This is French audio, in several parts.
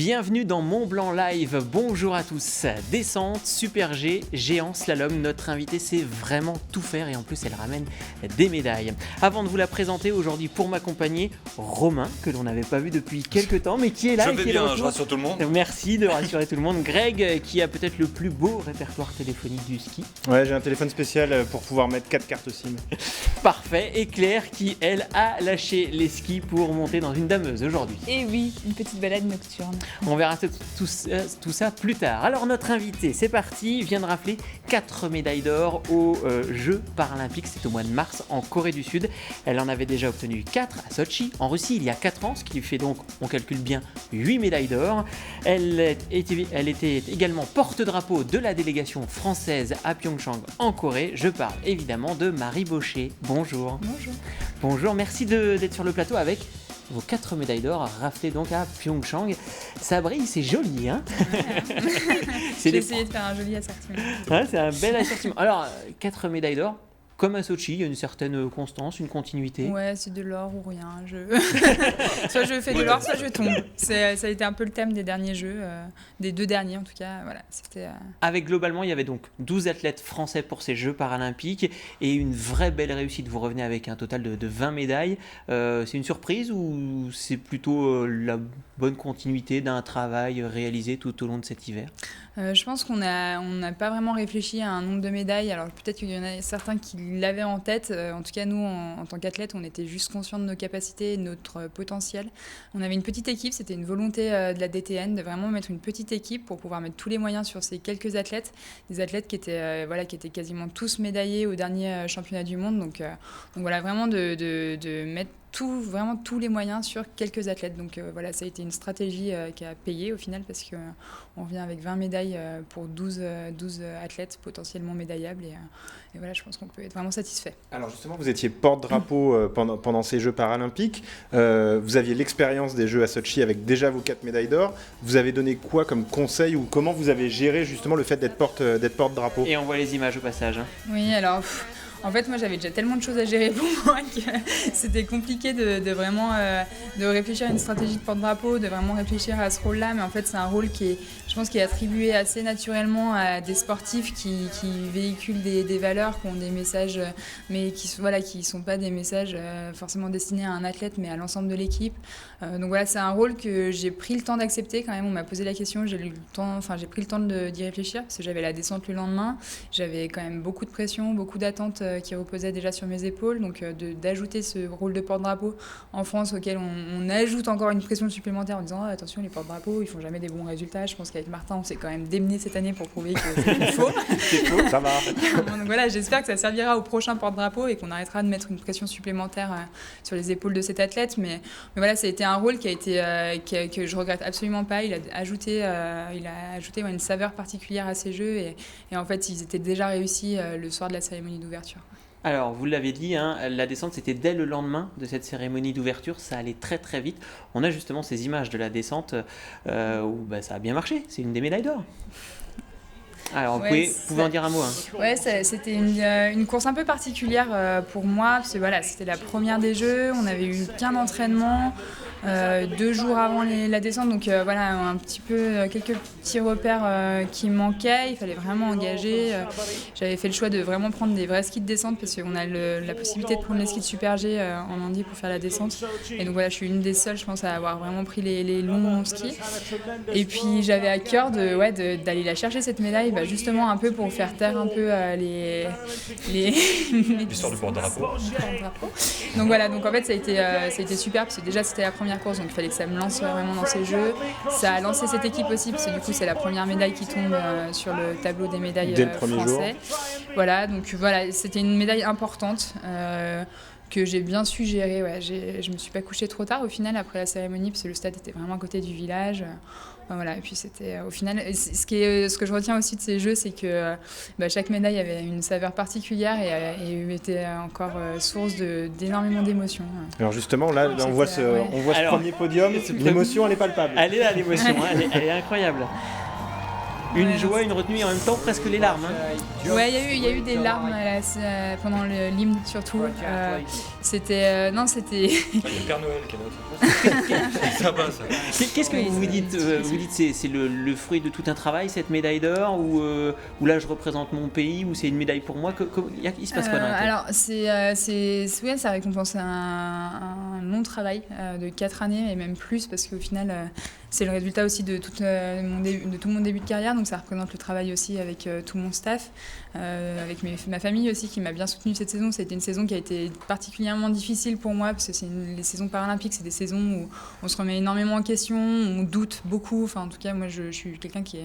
Bienvenue dans Mont Blanc Live, bonjour à tous. Descente, super G, géant, slalom, notre invitée sait vraiment tout faire et en plus elle ramène des médailles. Avant de vous la présenter aujourd'hui pour m'accompagner, Romain, que l'on n'avait pas vu depuis quelques temps mais qui est là. Je vais bien, je rassure tout le monde. Merci de rassurer tout le monde. Greg, qui a peut-être le plus beau répertoire téléphonique du ski. Ouais, j'ai un téléphone spécial pour pouvoir mettre 4 cartes SIM. Parfait, et Claire qui elle a lâché les skis pour monter dans une dameuse aujourd'hui. Et oui, une petite balade nocturne. On verra tout ça plus tard. Alors notre invitée, c'est parti, vient de rafler 4 médailles d'or aux Jeux paralympiques, c'est au mois de mars en Corée du Sud. Elle en avait déjà obtenu 4 à Sochi, en Russie il y a 4 ans, ce qui lui fait donc, on calcule bien, 8 médailles d'or. Elle était également porte-drapeau de la délégation française à Pyeongchang en Corée. Je parle évidemment de Marie Baucher. Bonjour. Bonjour. Bonjour, merci d'être sur le plateau avec vos 4 médailles d'or raflées donc à Pyeongchang. Ça brille, c'est joli, hein. J'ai essayé de faire un joli assortiment. Ouais, c'est un bel assortiment. Alors, 4 médailles d'or, comme à Sochi, il y a une certaine constance, une continuité. Ouais, c'est de l'or ou rien. Soit je fais de l'or, soit je tombe. Ça a été un peu le thème des derniers Jeux, des 2 derniers en tout cas. Voilà, c'était. Avec globalement, il y avait donc 12 athlètes français pour ces Jeux paralympiques et une vraie belle réussite. Vous revenez avec un total de 20 médailles. C'est une surprise ou c'est plutôt la bonne continuité d'un travail réalisé tout au long de cet hiver ? Je pense qu'on n'a pas vraiment réfléchi à un nombre de médailles. Alors peut-être qu'il y en a certains qui l'avaient en tête. En tout cas, nous, en tant qu'athlètes, on était juste conscients de nos capacités et de notre potentiel. On avait une petite équipe, c'était une volonté de la DTN de vraiment mettre une petite équipe pour pouvoir mettre tous les moyens sur ces quelques athlètes. Des athlètes qui étaient quasiment tous médaillés au dernier championnat du monde. Donc voilà, vraiment de mettre vraiment tous les moyens sur quelques athlètes. Donc voilà, ça a été une stratégie qui a payé au final parce qu'on revient avec 20 médailles pour 12 athlètes potentiellement médaillables et voilà, je pense qu'on peut être vraiment satisfait. Alors justement, vous étiez porte-drapeau pendant ces Jeux paralympiques. Vous aviez l'expérience des Jeux à Sochi avec déjà vos 4 médailles d'or. Vous avez donné quoi comme conseil ou comment vous avez géré justement le fait d'être porte-drapeau ? Et on voit les images au passage. Hein. Oui, alors... En fait, moi, j'avais déjà tellement de choses à gérer pour moi que c'était compliqué de vraiment de réfléchir à une stratégie de porte-drapeau, de vraiment réfléchir à ce rôle-là. Mais en fait, c'est un rôle qui est attribué assez naturellement à des sportifs qui véhiculent des valeurs, qui ont des messages, mais qui sont pas des messages forcément destinés à un athlète, mais à l'ensemble de l'équipe. Donc voilà, c'est un rôle que j'ai pris le temps d'accepter quand même. On m'a posé la question, j'ai pris le temps d'y réfléchir parce que j'avais la descente le lendemain. J'avais quand même beaucoup de pression, beaucoup d'attentes qui reposait déjà sur mes épaules, donc d'ajouter ce rôle de porte-drapeau en France auquel on ajoute encore une pression supplémentaire en disant attention, les porte-drapeaux ils font jamais des bons résultats. Je pense qu'avec Martin on s'est quand même démené cette année pour prouver que c'est faux. C'est faux, ça va. Donc voilà, j'espère que ça servira au prochain porte-drapeau et qu'on arrêtera de mettre une pression supplémentaire sur les épaules de cet athlète, mais voilà, ça a été un rôle qui a été que je regrette absolument pas. Il a ajouté une saveur particulière à ces Jeux et en fait ils étaient déjà réussis le soir de la cérémonie d'ouverture. Alors, vous l'avez dit, hein, la descente, c'était dès le lendemain de cette cérémonie d'ouverture. Ça allait très très vite. On a justement ces images de la descente où ça a bien marché. C'est une des médailles d'or. Alors, vous pouvez en dire un mot. Hein. Ouais, c'était une course un peu particulière pour moi, parce que voilà, c'était la première des Jeux. On avait eu qu'un entraînement 2 jours avant la descente, donc voilà, un petit peu quelques petits repères qui manquaient. Il fallait vraiment engager. J'avais fait le choix de vraiment prendre des vrais skis de descente parce qu'on a la possibilité de prendre les skis de Super G en Andy pour faire la descente. Et donc voilà, je suis une des seules, je pense, à avoir vraiment pris les longs skis. Et puis j'avais à cœur d'aller la chercher cette médaille. Justement un peu pour faire taire un peu l'histoire du porte-drapeau. Donc voilà, donc en fait ça a été super parce que déjà c'était la première course, donc il fallait que ça me lance vraiment dans ces Jeux. Ça a lancé cette équipe aussi parce que du coup c'est la première médaille qui tombe sur le tableau des médailles français. Voilà, donc voilà, c'était une médaille importante. Que j'ai bien su gérer. Ouais. Je me suis pas couchée trop tard au final après la cérémonie parce que le stade était vraiment à côté du village. Voilà, et puis c'était au final ce que je retiens aussi de ces Jeux, c'est que chaque médaille avait une saveur particulière et était encore source d'énormément d'émotions. Alors justement là on voit ce premier podium, l'émotion elle est palpable. Elle est là, l'émotion, elle est incroyable. Une Ouais, joie, une retenue et en même temps presque les larmes. Hein. Ouais, il y a eu des larmes pendant l'hymne surtout. C'était. Non, c'était. Il y a le Père Noël qui est là. C'est sympa ça. Qu'est-ce que Oui, vous c'est- dites Vous dites c'est le fruit de tout un travail, cette médaille d'or, ou là je représente mon pays, ou c'est une médaille pour moi il se passe quoi dans la tête? Alors, ouais, ça récompense un long travail de 4 années et même plus parce qu'au final, c'est le résultat aussi de tout mon début de carrière. Donc, ça représente le travail aussi avec tout mon staff, avec ma famille aussi qui m'a bien soutenue cette saison. C'était une saison qui a été particulièrement difficile pour moi parce que les saisons paralympiques, c'est des saisons où on se remet énormément en question, on doute beaucoup. Enfin, en tout cas, moi, je suis quelqu'un qui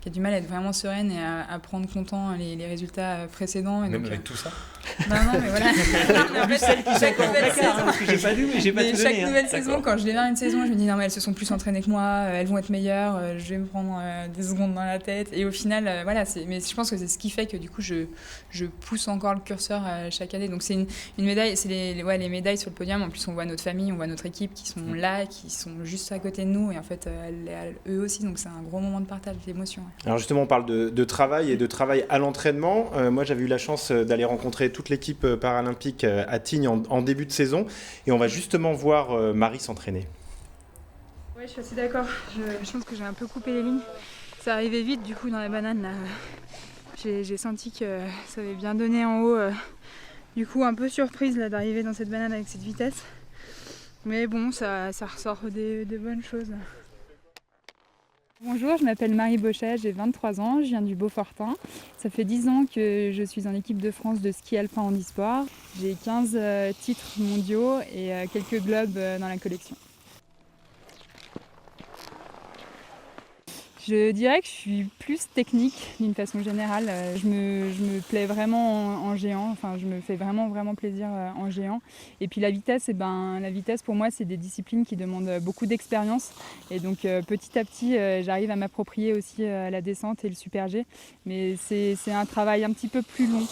a du mal à être vraiment sereine et à prendre content les résultats précédents. Et Même donc, avec tout ça. bah non, mais voilà. Non, mais en fait, chaque nouvelle saison, parce que j'ai pas lu, mais j'ai pas mais tout chaque donné. Hein. nouvelle saison, quand je démarre une saison, je me dis non mais elles se sont plus entraînées que moi, elles vont être meilleures, je vais me prendre des secondes dans la tête. Et au final, voilà, mais je pense que c'est ce qui fait que du coup je pousse encore le curseur chaque année. Donc c'est une médaille, c'est les médailles sur le podium. En plus on voit notre famille, on voit notre équipe qui sont là, qui sont juste à côté de nous et en fait eux aussi. Donc c'est un gros moment de partage, d'émotion. Ouais. Alors justement, on parle de travail et de travail à l'entraînement. Moi, j'avais eu la chance d'aller rencontrer toute l'équipe paralympique à Tignes en début de saison. Et on va justement voir Marie s'entraîner. Ouais, je suis assez d'accord. Je pense que j'ai un peu coupé les lignes. Ça arrivait vite, du coup, dans la banane, là. J'ai senti que ça avait bien donné en haut. Du coup, un peu surprise là, d'arriver dans cette banane avec cette vitesse. Mais bon, ça ressort des bonnes choses. Bonjour, je m'appelle Marie Bochet, j'ai 23 ans, je viens du Beaufortin. Ça fait 10 ans que je suis en équipe de France de ski alpin handisport. J'ai 15 titres mondiaux et quelques globes dans la collection. Je dirais que je suis plus technique d'une façon générale. Je me plais vraiment en géant, enfin je me fais vraiment plaisir en géant. Et puis la vitesse, la vitesse pour moi c'est des disciplines qui demandent beaucoup d'expérience. Et donc petit à petit j'arrive à m'approprier aussi la descente et le super G. Mais c'est un travail un petit peu plus long.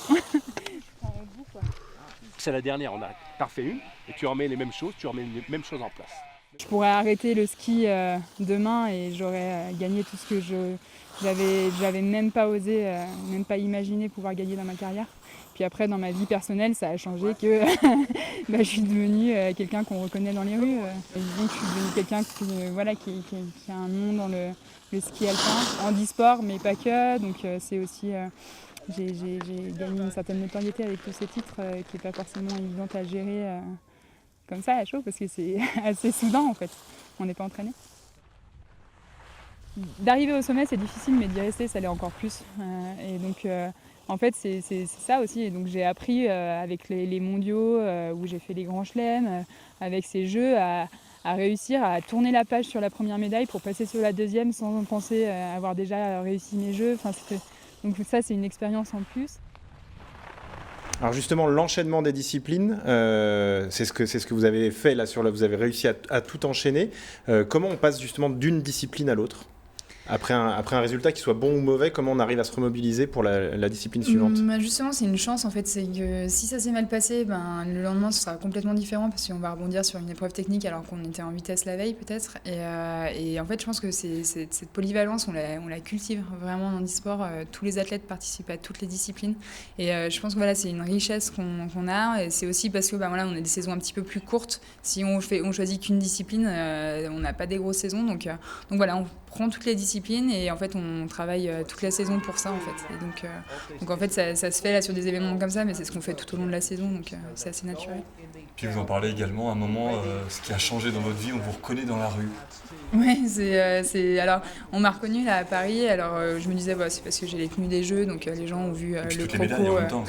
C'est la dernière, on a parfait une, et tu remets les mêmes choses, tu remets les mêmes choses en place. Je pourrais arrêter le ski demain et j'aurais gagné tout ce que j'avais même pas osé, même pas imaginé pouvoir gagner dans ma carrière. Puis après, dans ma vie personnelle, ça a changé que je suis devenue quelqu'un qu'on reconnaît dans les rues. Disons que je suis devenue quelqu'un qui a un nom dans le ski alpin, handisport, mais pas que. Donc c'est aussi... j'ai gagné une certaine notoriété avec tous ces titres qui n'est pas forcément évidente à gérer comme ça à chaud parce que c'est assez soudain en fait, on n'est pas entraîné. D'arriver au sommet c'est difficile mais d'y rester ça l'est encore plus et donc en fait c'est ça aussi et donc j'ai appris avec les mondiaux où j'ai fait les grands chelems, avec ces jeux à réussir à tourner la page sur la première médaille pour passer sur la deuxième sans penser avoir déjà réussi mes jeux. Donc ça c'est une expérience en plus. Alors justement, l'enchaînement des disciplines, c'est ce que vous avez fait là vous avez réussi à tout enchaîner. Comment on passe justement d'une discipline à l'autre ? Après un résultat qui soit bon ou mauvais, comment on arrive à se remobiliser pour la discipline suivante ? Justement, c'est une chance en fait, c'est que si ça s'est mal passé, le lendemain ce sera complètement différent parce qu'on va rebondir sur une épreuve technique alors qu'on était en vitesse la veille peut-être. Et en fait, je pense que cette polyvalence, on la cultive vraiment en handisport. Tous les athlètes participent à toutes les disciplines et je pense que voilà, c'est une richesse qu'on a. Et c'est aussi parce que on a des saisons un petit peu plus courtes. Si on choisit qu'une discipline, on n'a pas des grosses saisons. Donc voilà, on prend toutes les disciplines et en fait on travaille toute la saison pour ça en fait. Et donc en fait ça se fait là sur des événements comme ça mais c'est ce qu'on fait tout au long de la saison donc c'est assez naturel. Puis vous en parlez également à un moment, ce qui a changé dans votre vie, on vous reconnaît dans la rue. Ouais, alors on m'a reconnue là à Paris, alors je me disais c'est parce que j'ai les tenues des Jeux donc les gens ont vu Et puis le toutes les médailles en propos. même temps.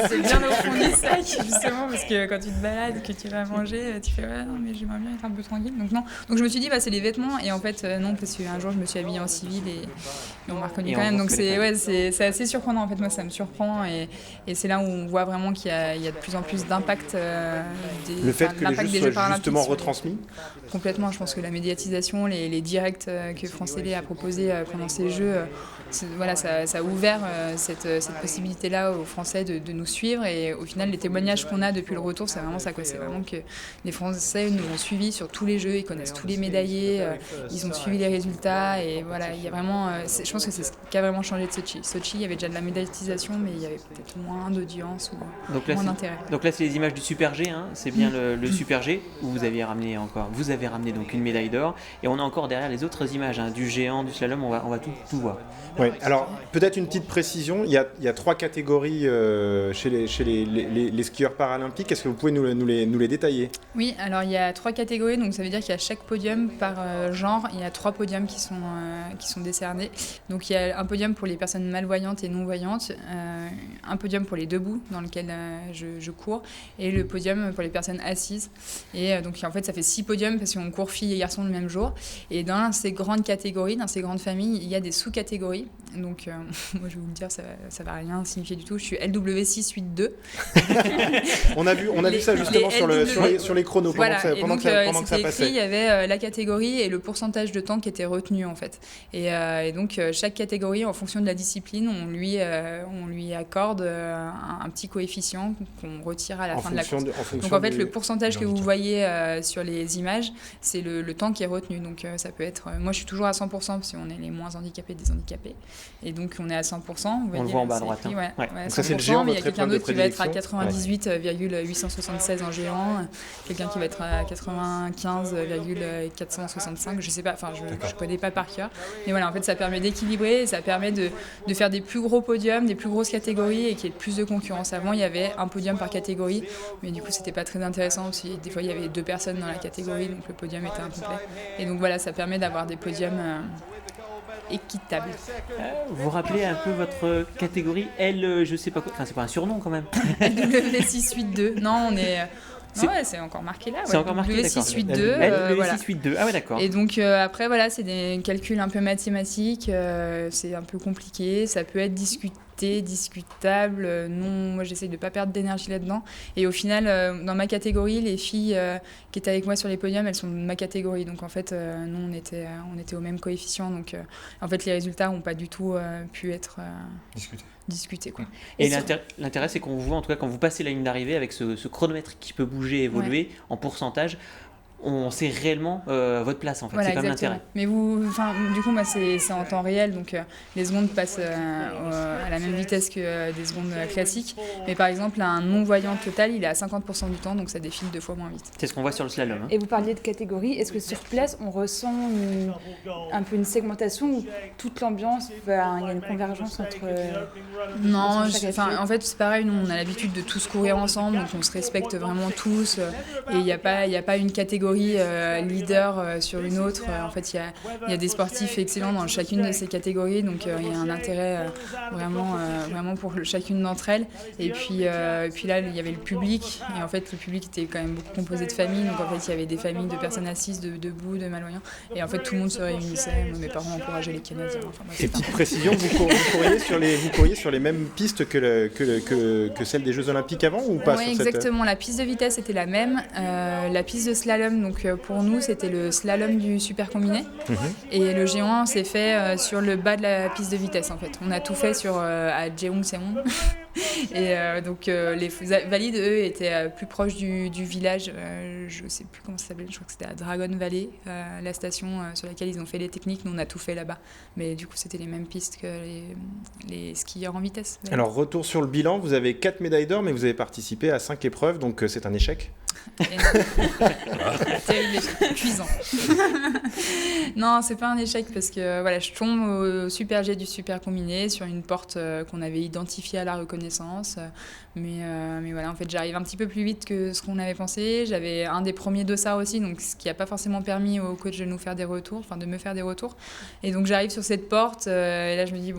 C'est bien au fond du sac justement parce que quand tu te balades, que tu vas manger, tu fais ouais non mais j'aimerais bien être un peu tranquille donc non. Donc je me suis dit c'est les vêtements et en fait non parce qu'un jour je me suis habillée en civil et on m'a reconnue quand même donc c'est assez surprenant en fait, moi ça me surprend et c'est là où on voit vraiment qu'il y a de plus en plus d'impact le fait que les Jeux soient justement retransmis. Complètement, je pense que la médiatisation, les directs que France Télé a proposés pendant ces Jeux, ça a ouvert cette possibilité-là aux Français de nous suivre et au final les témoignages qu'on a depuis le retour c'est vraiment ça quoi, c'est vraiment que les Français nous ont suivis sur tous les Jeux, ils connaissent tous les médaillés, ils ils ont suivi les résultats et voilà, il y a vraiment, je pense que c'est ce qui a vraiment changé de Sochi. Sochi, il y avait déjà de la médiatisation, mais il y avait peut-être moins d'audience ou moins d'intérêt. Donc là, c'est les images du Super G, hein, c'est bien le Super G où vous avez ramené donc une médaille d'or, et on a encore derrière les autres images du géant, du slalom, on va tout voir. Oui, alors peut-être une petite précision, il y a 3 catégories chez les skieurs paralympiques, est-ce que vous pouvez nous les détailler ? Oui, alors il y a 3 catégories, donc ça veut dire qu'il y a chaque podium par genre, il y a 3 podiums qui sont décernés. Donc il y a un podium pour les personnes malvoyantes et non-voyantes, un podium pour les debout dans lequel je cours, et le podium pour les personnes assises. Et donc en fait ça fait 6 podiums parce qu'on court filles et garçons le même jour. Et dans ces grandes catégories, dans ces grandes familles, il y a des sous-catégories. Donc moi je vais vous le dire, ça va rien signifier du tout. Je suis LW682. On a vu ça justement sur les chronos pendant que ça passait. Écrit, il y avait la catégorie et le pourcentage de temps qui était retenu en fait. Et donc chaque catégorie, en fonction de la discipline, on lui accorde un petit coefficient qu'on retire à la fin de la course. Donc en fait le pourcentage que vous voyez sur les images, c'est le temps qui est retenu. Donc ça peut être, moi je suis toujours à 100% parce qu'on est les moins handicapés des handicapés. Et donc on est à 100%. On le voit en bas à droite. Ouais, donc ça c'est le géant, mais il y a quelqu'un d'autre qui va être à 98,876 en géant, quelqu'un qui va être à 95,465, je sais pas, enfin je connais pas par cœur. Mais voilà, en fait ça permet d'équilibrer, ça permet de faire des plus gros podiums, des plus grosses catégories et qu'il y ait plus de concurrence. Avant il y avait un podium par catégorie, mais du coup c'était pas très intéressant parce que des fois il y avait 2 personnes dans la catégorie, donc le podium était incomplet. Et donc voilà, ça permet d'avoir des podiums équitable. Vous rappelez un peu votre catégorie L, je sais pas quoi, enfin c'est pas un surnom quand même. LW682. Non, on est. C'est encore marqué là. C'est encore marqué, d'accord. LW682. Ah ouais, d'accord. Et donc après, voilà, c'est des calculs un peu mathématiques, c'est un peu compliqué, ça peut être discutable. Non, moi j'essaye de ne pas perdre d'énergie là-dedans. Et au final, dans ma catégorie, les filles qui étaient avec moi sur les podiums, elles sont de ma catégorie. Donc en fait, nous, on était au même coefficient. Donc en fait, les résultats n'ont pas du tout pu être discuter, quoi. Et l'intérêt, c'est qu'on vous voit, en tout cas, quand vous passez la ligne d'arrivée avec ce chronomètre qui peut bouger, évoluer en pourcentage, on sait réellement votre place, en fait. Voilà, c'est quand même l'intérêt. Mais du coup, moi, c'est en temps réel, donc les secondes passent à la même vitesse que des secondes classiques. Mais par exemple, un non-voyant total, il est à 50% du temps, donc ça défile 2 fois moins vite. C'est ce qu'on voit sur le slalom. Et vous parliez de catégories. Est-ce que sur place, on ressent un peu une segmentation où toute l'ambiance, il y a une convergence entre... Non, en fait, c'est pareil. Nous, on a l'habitude de tous courir ensemble, donc on se respecte vraiment tous. Et il n'y a pas une catégorie leader sur une autre. En fait, il y a des sportifs excellents dans chacune de ces catégories, donc il y a un intérêt vraiment pour chacune d'entre elles. Et puis là, il y avait le public, et en fait, le public était quand même beaucoup composé de familles, donc en fait, il y avait des familles de personnes assises, debout, de malvoyants, et en fait, tout le monde se réunissait. Mes parents encourageaient les Canadiens. Et petite précision, vous couriez sur les mêmes pistes que celles des Jeux Olympiques avant ou pas? Oui, exactement. La piste de vitesse était la même. La piste de slalom, donc pour nous, c'était le slalom du super combiné. Et le géant s'est fait sur le bas de la piste de vitesse, en fait. On a tout fait à Jeongseon. Et donc les valides, eux, étaient plus proches du village. Je sais plus comment ça s'appelait, je crois que c'était à Dragon Valley, la station sur laquelle ils ont fait les techniques. Nous, on a tout fait là-bas. Mais du coup, c'était les mêmes pistes que les skieurs en vitesse. Alors, retour sur le bilan, vous avez 4 médailles d'or, mais vous avez participé à 5 épreuves, donc c'est un échec. Terrible échec, cuisant. Non, c'est pas un échec parce que voilà, je tombe au super G du super combiné sur une porte qu'on avait identifiée à la reconnaissance. Mais voilà, en fait, j'arrive un petit peu plus vite que ce qu'on avait pensé. J'avais un des premiers dossards aussi, donc ce qui n'a pas forcément permis au coach de me faire des retours. Et donc j'arrive sur cette porte et là je me dis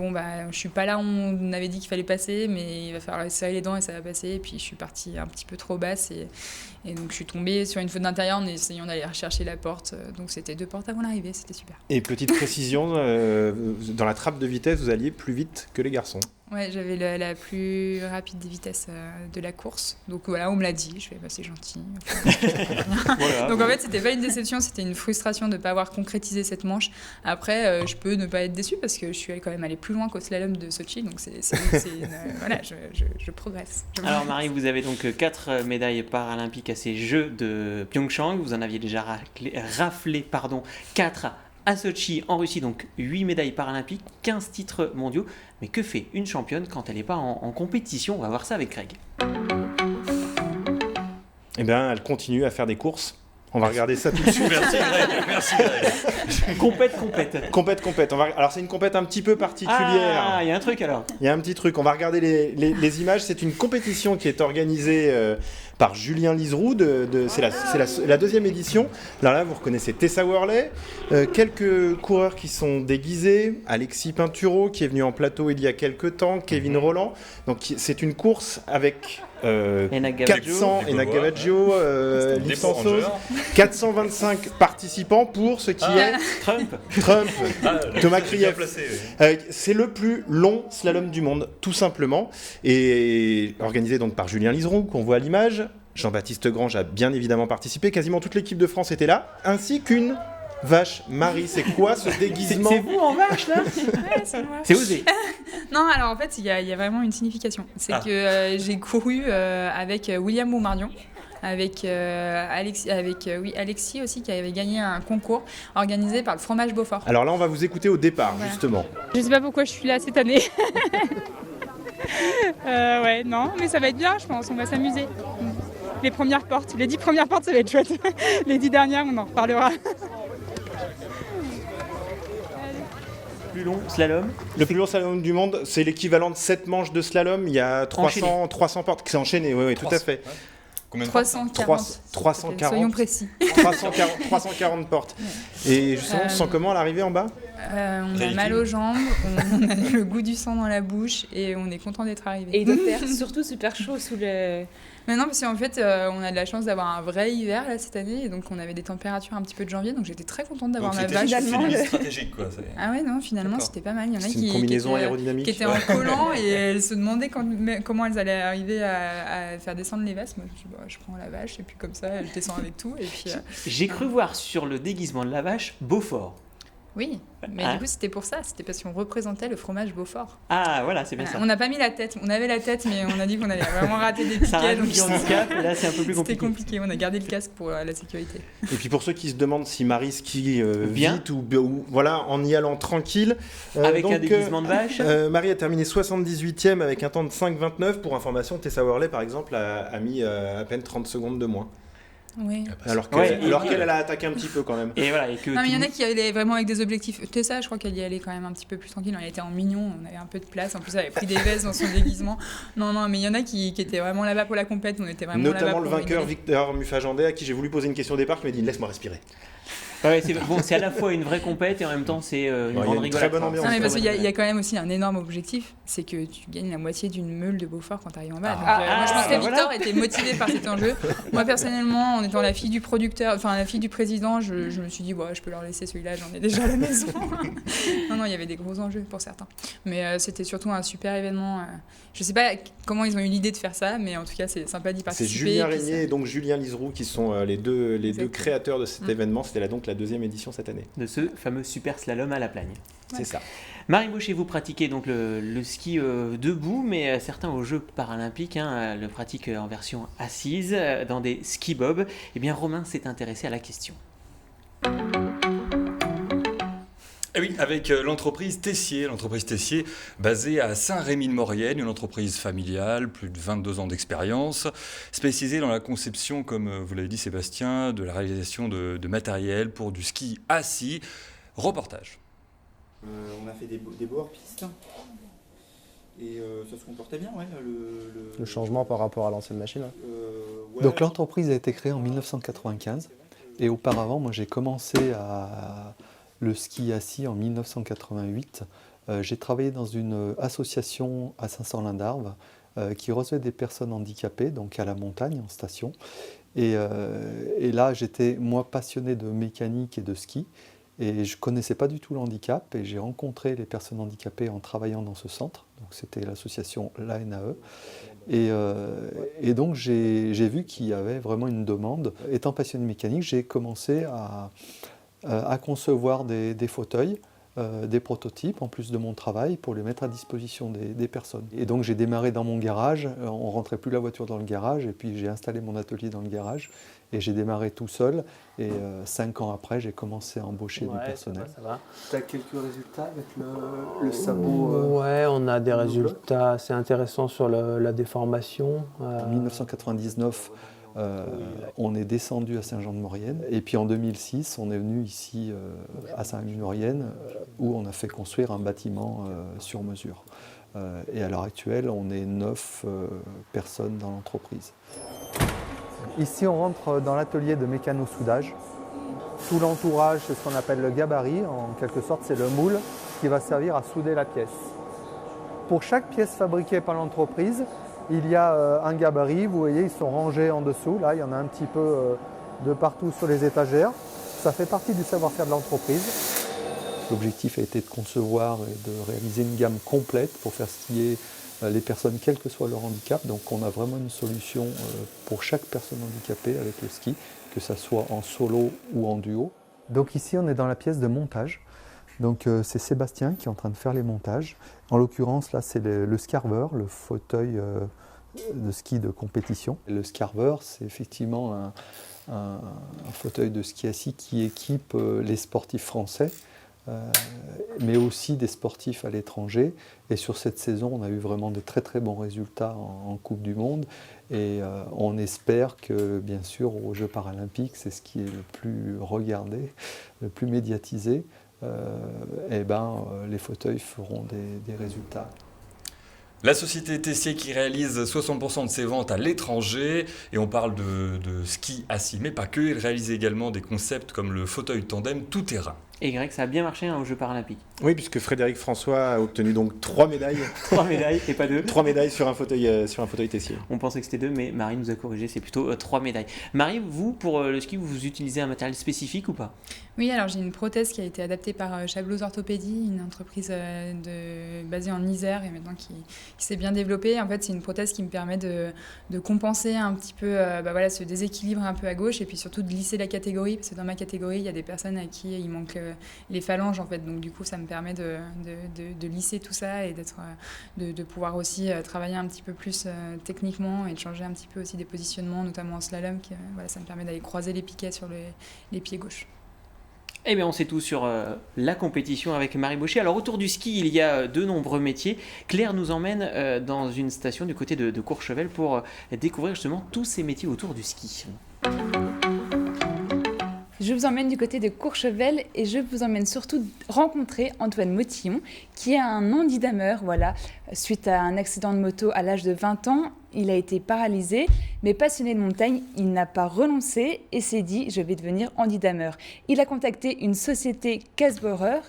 je suis pas là où on avait dit qu'il fallait passer, mais il va falloir serrer les dents et ça va passer. Et puis je suis partie un petit peu trop basse et donc je suis tombée sur une faute d'intérieur en essayant d'aller rechercher la porte. Donc c'était 2 portes avant l'arrivée, c'était super. Et petite précision, dans la trappe de vitesse, vous alliez plus vite que les garçons. Ouais, j'avais la plus rapide des vitesses de la course. Donc voilà, on me l'a dit, je fais c'est gentil. Voilà. Donc en fait, c'était pas une déception, c'était une frustration de ne pas avoir concrétisé cette manche. Après, je peux ne pas être déçue parce que je suis quand même allée plus loin qu'au slalom de Sochi. Donc voilà, je progresse. Alors Marie, vous avez donc 4 médailles paralympiques à ces Jeux de Pyeongchang. Vous en aviez déjà raflé 4 À Sochi, en Russie, donc 8 médailles paralympiques, 15 titres mondiaux. Mais que fait une championne quand elle n'est pas en compétition? On va voir ça avec Greg. Eh bien, elle continue à faire des courses. On va regarder ça tout de suite. Merci Greg, merci Greg. Compète. Alors, c'est une compète un petit peu particulière. Ah, il y a un truc alors. Il y a un petit truc. On va regarder les images. C'est une compétition qui est organisée par Julien Liseroux. C'est la deuxième édition. Alors là, vous reconnaissez Tessa Worley. Quelques coureurs qui sont déguisés. Alexis Pinturo, qui est venu en plateau il y a quelques temps. Kevin Rolland. Donc, c'est une course avec... Enak 400 Enak Gavaggio, Liv Sansos, 425 participants pour ce qui est Trump. Thomas C'est bien Krief. placé, oui. C'est le plus long slalom du monde, tout simplement, et organisé donc par Julien Liseroux, qu'on voit à l'image. Jean-Baptiste Grange a bien évidemment participé, quasiment toute l'équipe de France était là, ainsi qu'une vache. Marie, c'est quoi ce déguisement? C'est vous en vache là? Ouais, c'est moi. C'est osé. Non, alors en fait, il y a vraiment une signification. C'est que j'ai couru avec William Boumardion, avec Alexis aussi, qui avait gagné un concours organisé par le fromage Beaufort. Alors là, on va vous écouter au départ, Voilà. justement. Je sais pas pourquoi je suis là cette année. Ouais, non, mais ça va être bien, je pense, on va s'amuser. Les premières portes, les 10 premières portes, ça va être chouette. Les 10 dernières, on en reparlera. Plus long slalom. Le plus long slalom du monde, c'est l'équivalent de 7 manches de slalom. Il y a 300 portes qui sont enchaînées, oui, tout à fait. Combien de fois? 340. 340. Soyons précis. 340 portes. Et justement, on se sent comment à l'arrivée en bas? On a Ridicule. mal aux jambes, on a le goût du sang dans la bouche et on est content d'être arrivé. Et il doit faire surtout super chaud sous le... Mais non, parce qu'en fait, on a de la chance d'avoir un vrai hiver là, cette année, et donc on avait des températures un petit peu de janvier, donc j'étais très contente d'avoir Donc ma c'était vache. une stratégique quoi. Ah ouais, non, finalement D'accord. c'était pas mal. Il y en a C'est une combinaison aérodynamique. qui étaient en collant et elles se demandaient comment elles allaient arriver à faire descendre les vastes. Moi je me suis dit, bah, je prends la vache et puis comme ça elle descend avec tout. Et puis, J'ai cru voir sur le déguisement de la vache Beaufort. oui, mais Ah. du coup c'était pour ça, c'était parce qu'on représentait le fromage Beaufort. Ah voilà, c'est bien Voilà. ça. On n'a pas mis la tête, on avait la tête, mais on a dit qu'on allait vraiment rater des Ça tickets. rajoute Donc du handicap et là c'est un peu plus c'était compliqué. compliqué, on a gardé le casque pour la sécurité. Et puis pour ceux qui se demandent si Marie skie Bien. vite ou voilà, en y allant tranquille. Avec donc, un déguisement de vache. Marie a terminé 78e avec un temps de 5,29. Pour information, Tessa Worley, par exemple, a mis à peine 30 secondes de moins. Oui. Alors Ouais, qu'elle a attaqué un petit peu quand même. Et voilà, et que Non, mais il y en tout- a qui allaient vraiment avec des objectifs. Tessa, je crois qu'elle y allait quand même un petit peu plus tranquille. Elle était en mignon, on avait un peu de place. En plus, elle avait pris des vestes dans son déguisement. Non, mais il y en a qui étaient vraiment là-bas pour la compète. On était vraiment là-bas Notamment le pour vainqueur rigoler. Victor Muffagendé, à qui j'ai voulu poser une question au départ, qui m'a dit laisse-moi respirer. Ouais, c'est à la fois une vraie compète et en même temps c'est une il y a grande une rigolade. très bonne ambiance. Non, mais Très parce qu'il bonne y a quand même aussi un énorme objectif, c'est que tu gagnes la moitié d'une meule de Beaufort quand tu arrives en bas. Donc, moi, je pense que voilà. Victor était motivé par cet enjeu. Moi, personnellement, en étant la fille du producteur, enfin la fille du président, je me suis dit, je peux leur laisser celui-là, j'en ai déjà à la maison. Non, il y avait des gros enjeux pour certains. Mais c'était surtout un super événement. Je sais pas comment ils ont eu l'idée de faire ça, mais en tout cas, c'est sympa d'y C'est participer. Julien et puis Régnier et donc Julien Liseroux qui sont les deux Exactement. créateurs de cet événement. C'était donc la deuxième édition cette année. De ce fameux super slalom à la Plagne. C'est ça. Marie Baucher, vous pratiquez donc le ski debout, mais certains aux Jeux paralympiques le pratiquent en version assise, dans des ski bobs. Eh bien, Romain s'est intéressé à la question. Et oui, avec l'entreprise Tessier, basée à Saint-Rémy-de-Maurienne, une entreprise familiale, plus de 22 ans d'expérience, spécialisée dans la conception, comme vous l'avez dit Sébastien, de la réalisation de matériel pour du ski assis. Reportage. On a fait des beaux hors-pistes et ça se comportait bien, ouais. Le changement par rapport à l'ancienne machine. Ouais. Donc l'entreprise a été créée en 1995 et auparavant, moi j'ai commencé le ski assis en 1988. J'ai travaillé dans une association à Saint-Sorlin-d'Arves qui recevait des personnes handicapées, donc à la montagne, en station. Et là, j'étais moi passionné de mécanique et de ski. Et je ne connaissais pas du tout le handicap et j'ai rencontré les personnes handicapées en travaillant dans ce centre. Donc c'était l'association l'ANAE. Et donc j'ai vu qu'il y avait vraiment une demande. Étant passionné de mécanique, j'ai commencé à concevoir des fauteuils des prototypes en plus de mon travail pour les mettre à disposition des personnes. Et donc j'ai démarré dans mon garage, on ne rentrait plus la voiture dans le garage et puis j'ai installé mon atelier dans le garage et j'ai démarré tout seul et 5 ans après j'ai commencé à embaucher du personnel. Ça va. Tu as quelques résultats avec le sabot Ouais, on a des résultats assez intéressants sur la déformation. En 1999, on est descendu à Saint-Jean-de-Maurienne et puis en 2006, on est venu ici à Saint-Jean-de-Maurienne où on a fait construire un bâtiment sur mesure. Et à l'heure actuelle, on est 9 personnes dans l'entreprise. Ici, on rentre dans l'atelier de mécano-soudage. Tout l'entourage, c'est ce qu'on appelle le gabarit. En quelque sorte, c'est le moule qui va servir à souder la pièce. Pour chaque pièce fabriquée par l'entreprise, il y a un gabarit. Vous voyez, ils sont rangés en dessous. Là, il y en a un petit peu de partout sur les étagères. Ça fait partie du savoir-faire de l'entreprise. L'objectif a été de concevoir et de réaliser une gamme complète pour faire skier les personnes, quel que soit leur handicap. Donc on a vraiment une solution pour chaque personne handicapée avec le ski, que ça soit en solo ou en duo. Donc ici on est dans la pièce de montage. Donc c'est Sébastien qui est en train de faire les montages. En l'occurrence là c'est le Scarver, le fauteuil de ski de compétition. Le Scarver c'est effectivement un fauteuil de ski assis qui équipe les sportifs français. Mais aussi des sportifs à l'étranger. Et sur cette saison, on a eu vraiment de très très bons résultats en Coupe du Monde. Et on espère que, bien sûr, aux Jeux paralympiques, c'est ce qui est le plus regardé, le plus médiatisé. Les fauteuils feront des résultats. La société Tessier qui réalise 60% de ses ventes à l'étranger, et on parle de ski assis, mais pas que, il réalise également des concepts comme le fauteuil tandem tout-terrain. Et Greg, ça a bien marché aux Jeux paralympiques. Oui, puisque Frédéric François a obtenu donc 3 médailles. 3 médailles et pas 2. 3 médailles sur un fauteuil Tessier. On pensait que c'était 2, mais Marie nous a corrigé, c'est plutôt 3 médailles. Marie, vous, pour le ski, vous utilisez un matériel spécifique ou pas ? Oui, alors j'ai une prothèse qui a été adaptée par Chablos Orthopédie, une entreprise basée en Isère et maintenant qui s'est bien développée. En fait, c'est une prothèse qui me permet de compenser un petit peu ce déséquilibre un peu à gauche et puis surtout de lisser la catégorie, parce que dans ma catégorie, il y a des personnes à qui il manque les phalanges en fait. Donc du coup, ça me permet de lisser tout ça et de pouvoir aussi travailler un petit peu plus techniquement et de changer un petit peu aussi des positionnements, notamment en slalom. Ça me permet d'aller croiser les piquets sur les pieds gauches. Eh bien, on sait tout sur la compétition avec Marie Baucher. Alors, autour du ski, il y a de nombreux métiers. Claire nous emmène dans une station du côté de Courchevel pour découvrir justement tous ces métiers autour du ski. Je vous emmène du côté de Courchevel et je vous emmène surtout rencontrer Antoine Motillon, qui est un handidameur. Voilà. Suite à un accident de moto à l'âge de 20 ans, il a été paralysé, mais passionné de montagne, il n'a pas renoncé et s'est dit « je vais devenir handidameur ». Il a contacté une société Casborer,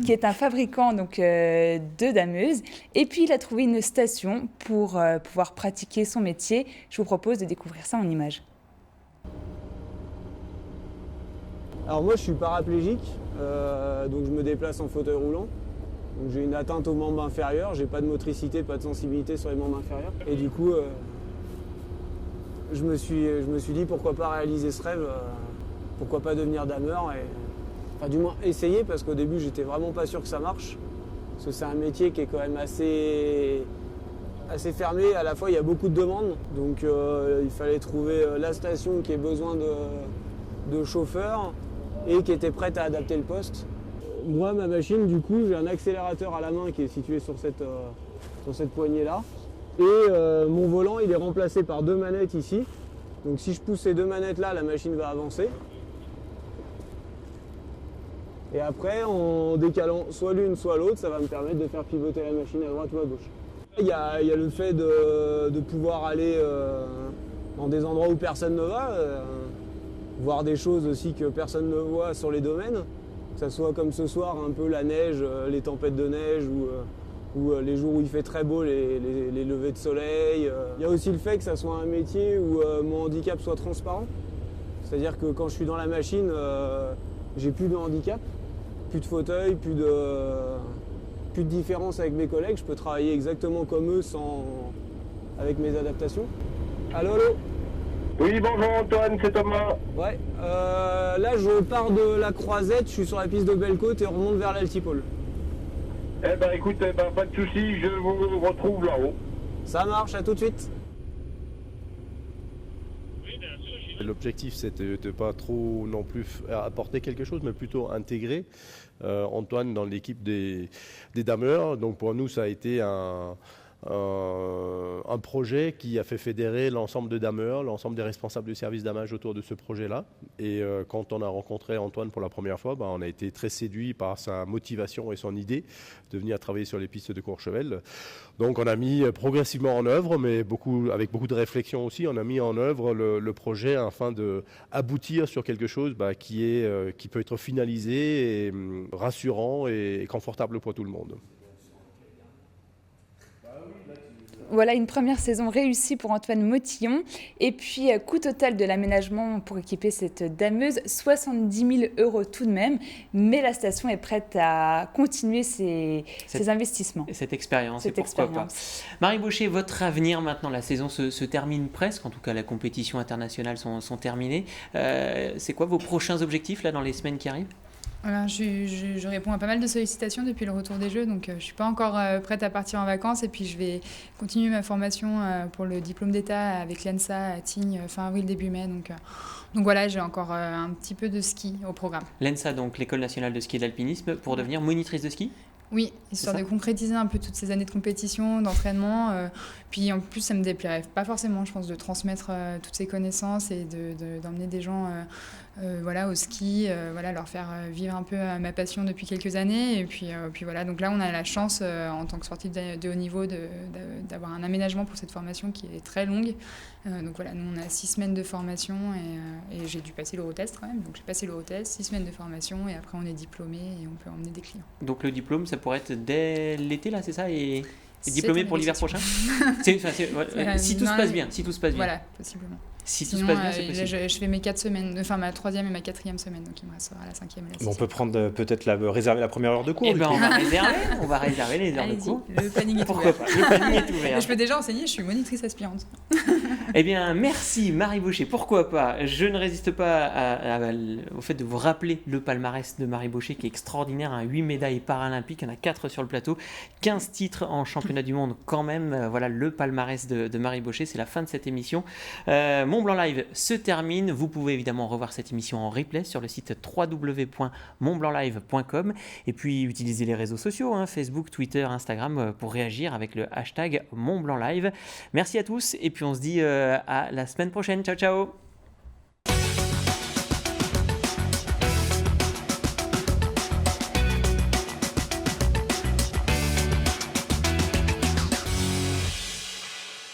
qui est un fabricant de dameuses. Et puis il a trouvé une station pour pouvoir pratiquer son métier. Je vous propose de découvrir ça en images. Alors moi je suis paraplégique, donc je me déplace en fauteuil roulant. Donc j'ai une atteinte aux membres inférieurs, j'ai pas de motricité, pas de sensibilité sur les membres inférieurs. Et du coup, je me suis dit pourquoi pas réaliser ce rêve, pourquoi pas devenir dameur et du moins essayer, parce qu'au début j'étais vraiment pas sûr que ça marche. Parce que c'est un métier qui est quand même assez fermé, à la fois il y a beaucoup de demandes, donc il fallait trouver la station qui ait besoin de chauffeurs et qui était prête à adapter le poste. Moi, ma machine, du coup, j'ai un accélérateur à la main qui est situé sur cette poignée-là. Et mon volant, il est remplacé par 2 manettes ici. Donc si je pousse ces 2 manettes-là, la machine va avancer. Et après, en décalant soit l'une, soit l'autre, ça va me permettre de faire pivoter la machine à droite ou à gauche. Il y a le fait de pouvoir aller dans des endroits où personne ne va, voir des choses aussi que personne ne voit sur les domaines, que ce soit comme ce soir, un peu la neige, les tempêtes de neige ou les jours où il fait très beau, les levées de soleil. Il y a aussi le fait que ça soit un métier où mon handicap soit transparent. C'est-à-dire que quand je suis dans la machine, j'ai plus de handicap, plus de fauteuil, plus de différence avec mes collègues. Je peux travailler exactement comme eux avec mes adaptations. Allô, allô ? Oui, bonjour Antoine, c'est Thomas. Ouais, là je pars de la Croisette, je suis sur la piste de Belle-Côte et on remonte vers l'Altipole. Eh ben écoute, pas de soucis, je vous retrouve là-haut. Ça marche, à tout de suite. L'objectif, c'était de ne pas trop non plus apporter quelque chose, mais plutôt intégrer Antoine dans l'équipe des dameurs. Donc pour nous, ça a été un projet qui a fait fédérer l'ensemble de dameurs, l'ensemble des responsables du service damage autour de ce projet-là. Et quand on a rencontré Antoine pour la première fois, on a été très séduit par sa motivation et son idée de venir travailler sur les pistes de Courchevel. Donc on a mis progressivement en œuvre, mais avec beaucoup de réflexion aussi, on a mis en œuvre le projet afin d'aboutir sur quelque chose qui peut être finalisé, et, rassurant et confortable pour tout le monde. Voilà une première saison réussie pour Antoine Motillon. Et puis, coût total de l'aménagement pour équiper cette dameuse, 70 000 € tout de même. Mais la station est prête à continuer ses investissements. Cette expérience, et pourquoi pas. Marie Baucher, votre avenir maintenant, la saison se termine presque, en tout cas les compétitions internationales sont terminées. C'est quoi vos prochains objectifs là, dans les semaines qui arrivent ? Alors, je réponds à pas mal de sollicitations depuis le retour des Jeux, donc je ne suis pas encore prête à partir en vacances. Et puis, je vais continuer ma formation pour le diplôme d'État avec l'ENSA à Tignes fin avril, début mai. Donc voilà, j'ai encore un petit peu de ski au programme. L'ENSA, donc l'École nationale de ski et d'alpinisme, pour devenir monitrice de ski ? Oui, histoire de concrétiser un peu toutes ces années de compétition, d'entraînement. Puis en plus, ça me déplairait pas forcément, je pense, de transmettre toutes ces connaissances et d'emmener des gens au ski, leur faire vivre un peu ma passion depuis quelques années. Et puis voilà, donc là, on a la chance, en tant que sportif de haut niveau, d'avoir un aménagement pour cette formation qui est très longue. Donc voilà, nous, on a 6 semaines de formation et j'ai dû passer l'Eurotest quand même. Donc j'ai passé l'Eurotest, 6 semaines de formation et après, on est diplômé et on peut emmener des clients. Donc le diplôme, ça pourrait être dès l'été, là, c'est ça, et diplômé pour l'hiver prochain. Si tout se passe bien. Voilà, possiblement. Si tout se passe bien, c'est possible. Je fais mes 4 semaines, enfin ma 3e et ma 4e semaine, donc il me restera la 5e et la 6e. On peut prendre peut-être réserver la première heure de cours. On va réserver les heures de cours. Le planning est Pourquoi ouvert. pas, le planning est ouvert. Je peux déjà enseigner, je suis monitrice aspirante. Eh bien, merci Marie Baucher. Pourquoi pas ? Je ne résiste pas au fait de vous rappeler le palmarès de Marie Baucher qui est extraordinaire. 8 médailles paralympiques, il y en a 4 sur le plateau, 15 titres en championnat du monde quand même. Voilà le palmarès de Marie Baucher. C'est la fin de cette émission. Mont Blanc Live se termine. Vous pouvez évidemment revoir cette émission en replay sur le site www.montblanclive.com et puis utiliser les réseaux sociaux, Facebook, Twitter, Instagram pour réagir avec le hashtag Mont Blanc Live. Merci à tous et puis on se dit à la semaine prochaine. Ciao, ciao.